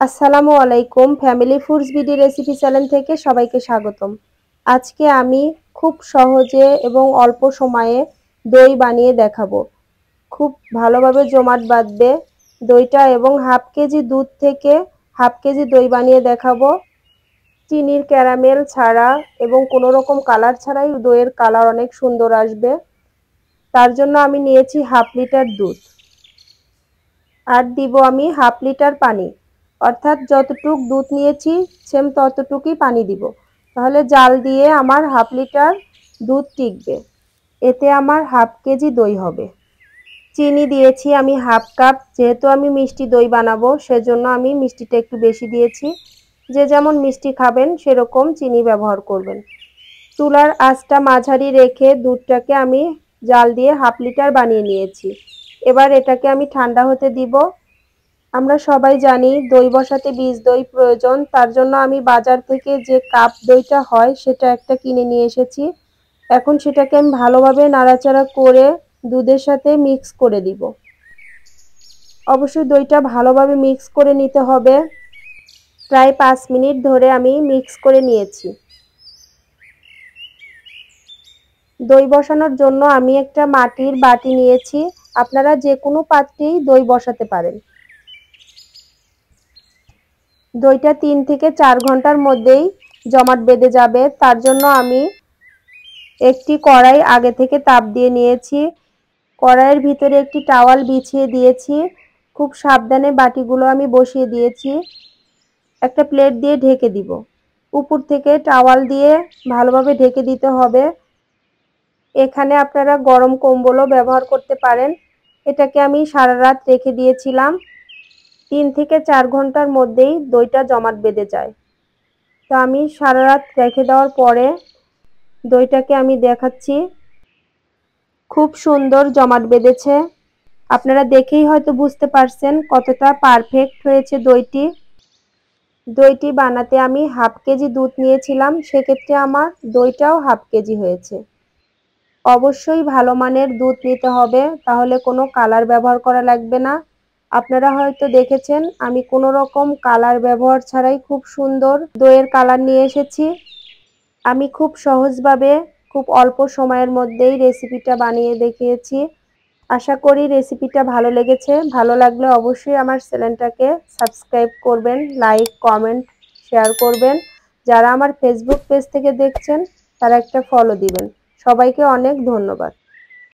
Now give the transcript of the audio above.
আসসালামু আলাইকুম। Family foods BD recipe channel থেকে সবাইকে স্বাগতম। আজকে আমি খুব সহজে এবং অল্প সময়ে দই বানিয়ে দেখাবো। খুব ভালোভাবে জমাট বাঁধবে দইটা এবং হাফ কেজি দুধ থেকে হাফ কেজি দই বানিয়ে দেখাবো। চিনির ক্যারামেল ছাড়া এবং কোনো রকম কালার ছাড়াই দইয়ের কালার অনেক সুন্দর আসবে। তার জন্য আমি নিয়েছি হাফ লিটার দুধ আর দিব আমি হাফ লিটার পানি, অর্থাৎ যতটুক দুধ নিয়েছি সেম ততটুকুই পানি দিব। তাহলে জাল দিয়ে আমার হাফ লিটার দুধ টিকবে। এতে আমার হাফ কেজি দই হবে। চিনি দিয়েছি আমি হাফ কাপ, যেহেতু আমি মিষ্টি দই বানাবো সেজন্য আমি মিষ্টিটা একটু বেশি দিয়েছি। যে যেমন মিষ্টি খাবেন সেরকম চিনি ব্যবহার করবেন। চুলার আঁচটা মাঝারি রেখে দুধটাকে আমি জাল দিয়ে হাফ লিটার বানিয়ে নিয়েছি। এবার এটাকে আমি ঠান্ডা হতে দিব। আমরা সবাই জানি দই বসাতে বীজ দই প্রয়োজন, তার জন্য আমি বাজার থেকে যে কাপ দইটা হয় সেটা একটা কিনে নিয়ে এসেছি। এখন সেটাকে আমি ভালোভাবে নাড়াচাড়া করে দুধের সাথে মিক্স করে দিব। অবশ্যই দইটা ভালোভাবে মিক্স করে নিতে হবে। প্রায় 5 মিনিট ধরে আমি মিক্স করে নিয়েছি। দই বসানোর জন্য আমি একটা মাটির বাটি নিয়েছি। আপনারা যে কোনো পাত্রেই দই বসাতে পারেন। দইটা 3 থেকে 4 ঘন্টার মধ্যেই জমাট বেঁধে যাবে। তার জন্য আমি একটি কড়াই আগে থেকে তাপ দিয়ে নিয়েছি। কড়াইয়ের ভিতরে একটি টাওয়াল বিছিয়ে দিয়েছি। খুব সাবধানে বাটিগুলো আমি বসিয়ে দিয়েছি। একটা প্লেট দিয়ে ঢেকে দিব। উপর থেকে টাওয়াল দিয়ে ভালোভাবে ঢেকে দিতে হবে। এখানে আপনারা গরম কম্বলও ব্যবহার করতে পারেন। এটাকে আমি সারা রাত রেখে দিয়েছিলাম। 3 থেকে 4 ঘন্টার মধ্যেই দইটা জমাট বেঁধে যায়। তো আমি সারা রাত রেখে দেওয়ার পরে দইটাকে আমি দেখাচ্ছি। খুব সুন্দর জমাট বেঁধেছে। আপনারা দেখেই হয়তো বুঝতে পারছেন কতটা পারফেক্ট হয়েছে দইটি। দইটি বানাতে আমি হাফ কেজি দুধ নিয়েছিলাম, সেক্ষেত্রে আমার দইটাও হাফ কেজি হয়েছে। অবশ্যই ভালো মানের দুধ নিতে হবে, তাহলে কোনো কালার ব্যবহার করা লাগবে না। আপনারা হয়তো দেখেছেন আমি কোনো রকম কালার ব্যবহার ছাড়াই খুব সুন্দর দইয়ের কালার নিয়ে এসেছি। আমি খুব সহজভাবে খুব অল্প সময়ের মধ্যেই রেসিপিটা বানিয়ে দেখিয়েছি। আশা করি রেসিপিটা ভালো লেগেছে। ভালো লাগলে অবশ্যই আমার চ্যানেলটাকে সাবস্ক্রাইব করবেন, লাইক, কমেন্ট, শেয়ার করবেন। যারা আমার ফেসবুক পেজ থেকে দেখছেন তারা একটা ফলো দিবেন। সবাইকে অনেক ধন্যবাদ।